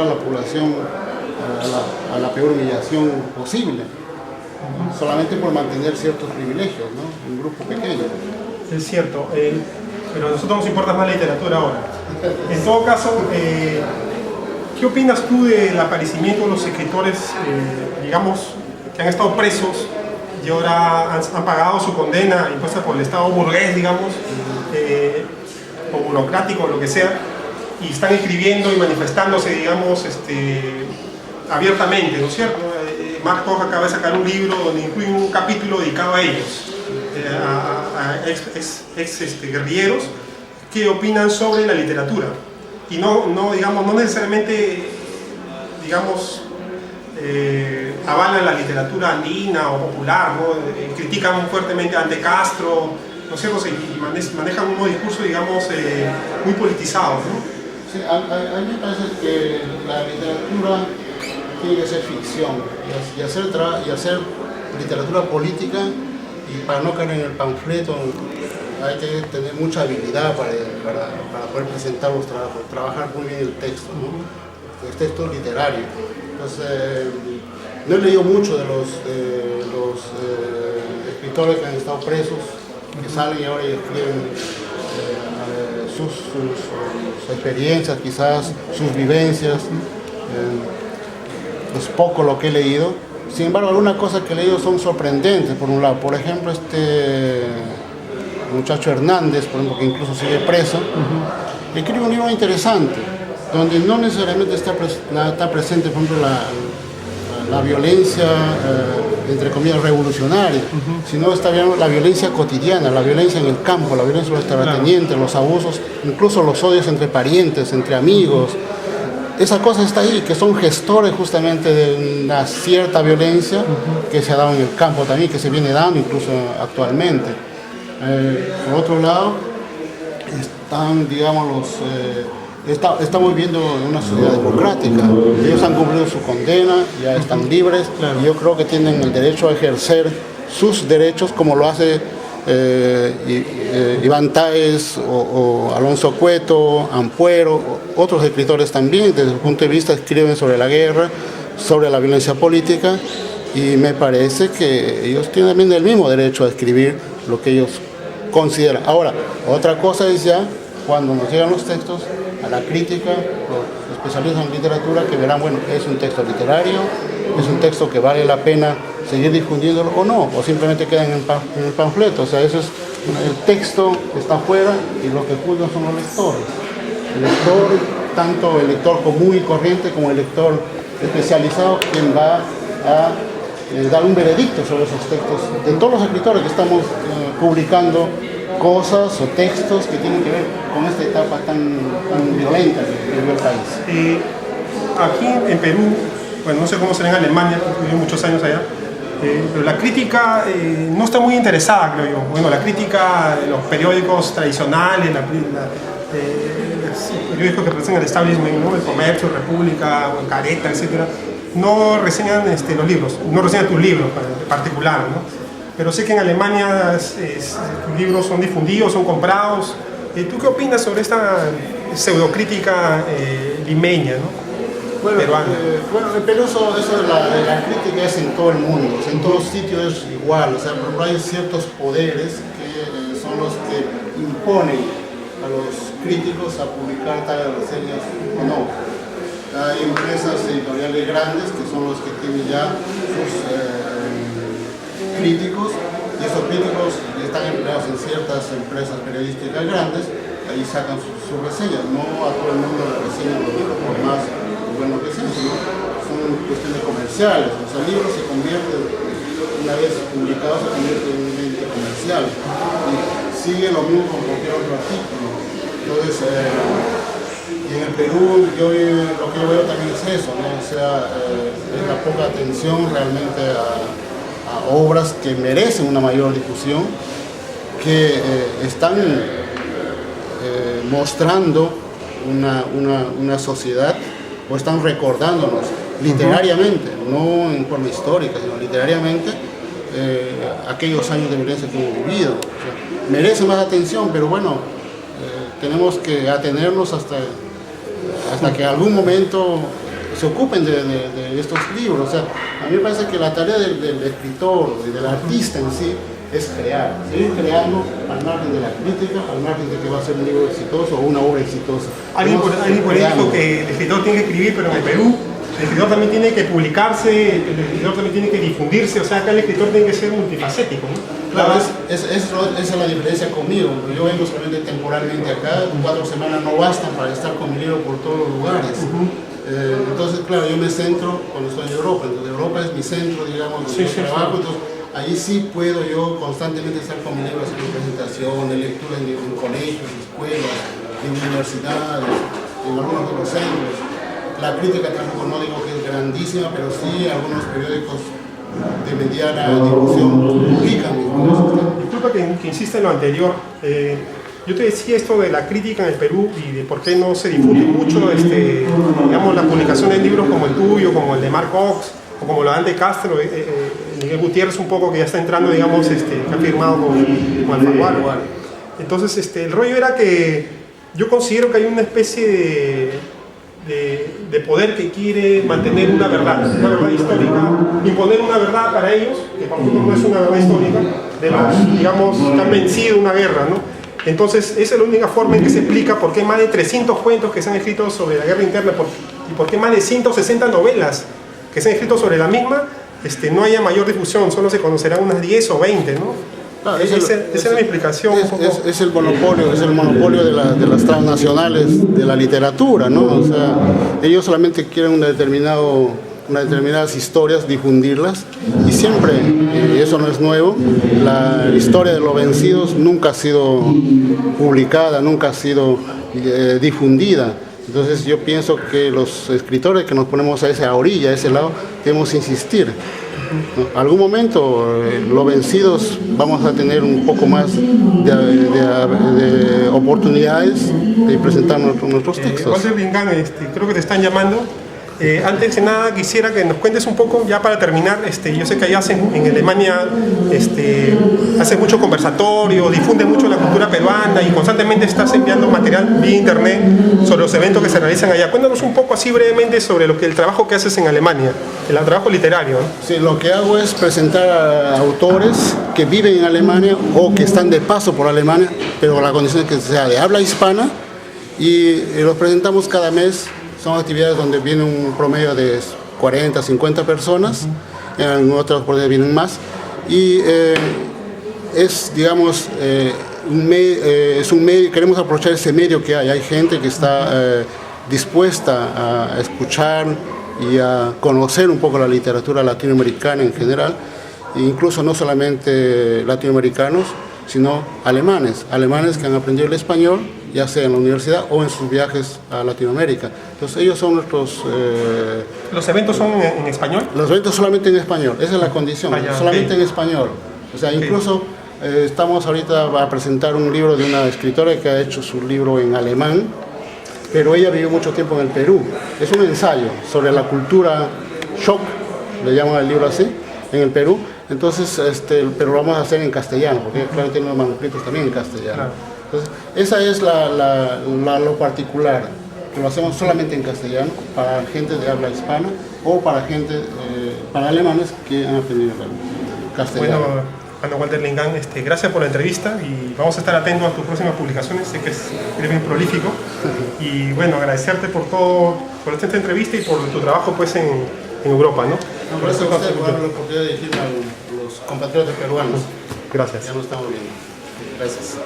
a la población a la peor humillación posible, solamente por mantener ciertos privilegios, ¿no? Un grupo pequeño. Es cierto, pero a nosotros nos importa más la literatura ahora. En todo caso, ¿qué opinas tú del aparecimiento de los escritores, digamos, que han estado presos y ahora han pagado su condena impuesta por el Estado burgués, digamos, o burocrático, o lo que sea, y están escribiendo y manifestándose, digamos, abiertamente, ¿no es cierto? Mark Koch acaba de sacar un libro donde incluye un capítulo dedicado a ellos, a ex guerrilleros, que opinan sobre la literatura. Y digamos, no necesariamente, digamos, avalan la literatura andina o popular, ¿no? Critican fuertemente a Ante Castro, ¿no es cierto? Y manejan un discurso, digamos, muy politizado, ¿no? Sí, a mí me parece que la literatura tiene que ser ficción y hacer literatura política, y para no caer en el panfleto hay que tener mucha habilidad para poder presentar los trabajos, trabajar muy bien el texto, ¿no? El texto literario. Entonces, no he leído mucho de los escritores que han estado presos, que salen y ahora escriben sus experiencias, quizás sus vivencias. Es poco lo que he leído. Sin embargo, algunas cosas que he leído son sorprendentes. Por un lado, por ejemplo, este muchacho Hernández, por ejemplo, que incluso sigue preso, escribe un libro interesante, donde no necesariamente está presente, por ejemplo, la violencia, entre comillas, revolucionaria, sino está viendo la violencia cotidiana, la violencia en el campo, la violencia de los terratenientes, los abusos, incluso los odios entre parientes, entre amigos. Esa cosa está ahí, que son gestores justamente de una cierta violencia que se ha dado en el campo también, que se viene dando incluso actualmente. Por otro lado, están, digamos, estamos viviendo en una sociedad democrática. Ellos han cumplido su condena, ya están libres, y yo creo que tienen el derecho a ejercer sus derechos, como lo hace Iván Táez o Alonso Cueto, Ampuero, otros escritores también, desde su punto de vista escriben sobre la guerra, sobre la violencia política, y me parece que ellos tienen también el mismo derecho a escribir lo que ellos consideran. Ahora, otra cosa es ya cuando nos llegan los textos a la crítica, los especialistas en literatura, que verán, bueno, es un texto literario, es un texto que vale la pena seguir difundiéndolo o no, o simplemente queda en el panfleto. O sea, eso es, el texto está afuera y lo que juzgan son los lectores. El lector, tanto el lector común y corriente como el lector especializado, quien va a dar un veredicto sobre esos textos de todos los escritores que estamos publicando cosas o textos que tienen que ver con esta etapa tan violenta que vive el país. Aquí en Perú, bueno, no sé cómo será en Alemania, viví muchos años allá, pero la crítica no está muy interesada, creo yo. Bueno, la crítica de los periódicos tradicionales, los periódicos que representan el establishment, ¿no? El Comercio, República, Careta, etc., no reseñan los libros, no reseñan tus libros en particular, ¿no? Pero sé que en Alemania tus libros son difundidos, son comprados. ¿Tú qué opinas sobre esta pseudocrítica limeña, ¿no? Bueno, en Perú eso de la crítica es en todo el mundo, o sea, en todos sitios es igual. O sea, por ejemplo, hay ciertos poderes que son los que imponen a los críticos a publicar tales reseñas o no. Hay empresas editoriales grandes que son los que tienen ya sus críticos, y esos críticos están empleados en ciertas empresas periodísticas grandes, ahí sacan sus reseñas. No a todo el mundo le reseñan los libros por más bueno que sea, sino son cuestiones comerciales. O sea, el libro se convierte, una vez publicado, se convierte en un ente comercial y sigue lo mismo con cualquier otro artículo. Entonces, y en el Perú lo que yo veo también es eso, ¿no? O sea, es la poca atención realmente a obras que merecen una mayor difusión, que están mostrando una sociedad, o están recordándonos literariamente, no en forma histórica, sino literariamente, aquellos años de violencia que hemos vivido. O sea, merece más atención, pero bueno, tenemos que atenernos hasta que en algún momento se ocupen de estos libros. O sea, a mí me parece que la tarea del escritor y del artista en sí es crear, seguir creando al margen de la crítica, al margen de que va a ser un libro exitoso o una obra exitosa. Alguien por ahí dijo que el escritor tiene que escribir, pero en el Perú el escritor también tiene que publicarse, el escritor también tiene que difundirse, o sea, acá el escritor tiene que ser multifacético, ¿no? Claro, esa es la diferencia conmigo. Yo vengo solamente temporalmente acá, 4 semanas no bastan para estar con mi libro por todos los lugares. Entonces, claro, yo me centro cuando estoy en Europa, entonces Europa es mi centro, digamos, de trabajo, entonces ahí sí puedo yo constantemente estar con mi libro haciendo presentaciones, lecturas en colegios, escuelas, en universidades, en algunos de los centros. La crítica tampoco no digo que es grandísima, pero sí algunos periódicos de mediana difusión publican. Disculpa que insista en lo anterior. Yo te decía esto de la crítica en el Perú y de por qué no se difunde mucho, digamos, la publicación de libros como el tuyo, como el de Mark Cox, o como lo de Ante Castro, Miguel Gutiérrez un poco que ya está entrando, digamos, que ha firmado con Alfaguara. Entonces, el rollo era que yo considero que hay una especie de poder que quiere mantener una verdad histórica, imponer una verdad para ellos, que para nosotros no es una verdad histórica, de los, digamos, que han vencido una guerra, ¿no? Entonces, esa es la única forma en que se explica por qué más de 300 cuentos que se han escrito sobre la guerra interna y por qué más de 160 novelas que se han escrito sobre la misma, no haya mayor difusión, solo se conocerán unas 10 o 20, ¿no? Claro, esa es mi explicación. Es el monopolio de las transnacionales de la literatura, ¿no? O sea, ellos solamente quieren unas determinadas historias, difundirlas, y siempre, eso no es nuevo, la historia de los vencidos nunca ha sido publicada, nunca ha sido difundida. Entonces yo pienso que los escritores que nos ponemos a esa orilla, a ese lado, debemos insistir. ¿No? Algún momento los vencidos vamos a tener un poco más de oportunidades de presentar nuestros textos. Walter Lingán, creo que te están llamando. Antes de nada quisiera que nos cuentes un poco, ya para terminar, yo sé que allá en Alemania hacen mucho conversatorio, difunden mucho la cultura peruana y constantemente estás enviando material vía internet sobre los eventos que se realizan allá. Cuéntanos un poco así brevemente sobre el trabajo que haces en Alemania, el trabajo literario, ¿no? Sí, lo que hago es presentar a autores que viven en Alemania o que están de paso por Alemania, pero la condición es que sea de habla hispana, y los presentamos cada mes. Son actividades donde viene un promedio de 40, 50 personas, en otras oportunidades vienen más, y es, digamos, es un medio, queremos aprovechar ese medio que hay gente que está dispuesta a escuchar y a conocer un poco la literatura latinoamericana en general, e incluso no solamente latinoamericanos, sino alemanes que han aprendido el español, ya sea en la universidad o en sus viajes a Latinoamérica. Entonces ellos son nuestros... ¿Los eventos son en español? Los eventos solamente en español, esa es la condición, solamente en español. O sea, incluso estamos ahorita a presentar un libro de una escritora que ha hecho su libro en alemán, pero ella vivió mucho tiempo en el Perú. Es un ensayo sobre la cultura shock, le llaman el libro así, en el Perú. Entonces, pero lo vamos a hacer en castellano, porque claro, tiene los manuscritos también en castellano. Claro. Entonces, esa es lo particular, que lo hacemos solamente en castellano, para gente de habla hispana o para para alemanes que han aprendido el castellano. Bueno, Walter Lingán, gracias por la entrevista y vamos a estar atentos a tus próximas publicaciones, sé que eres bien prolífico y bueno, agradecerte por esta entrevista y por tu trabajo pues en Europa, ¿no? No, por eso usted por la oportunidad de dirigirme a los compatriotas peruanos. Gracias. Ya nos estamos viendo. Gracias.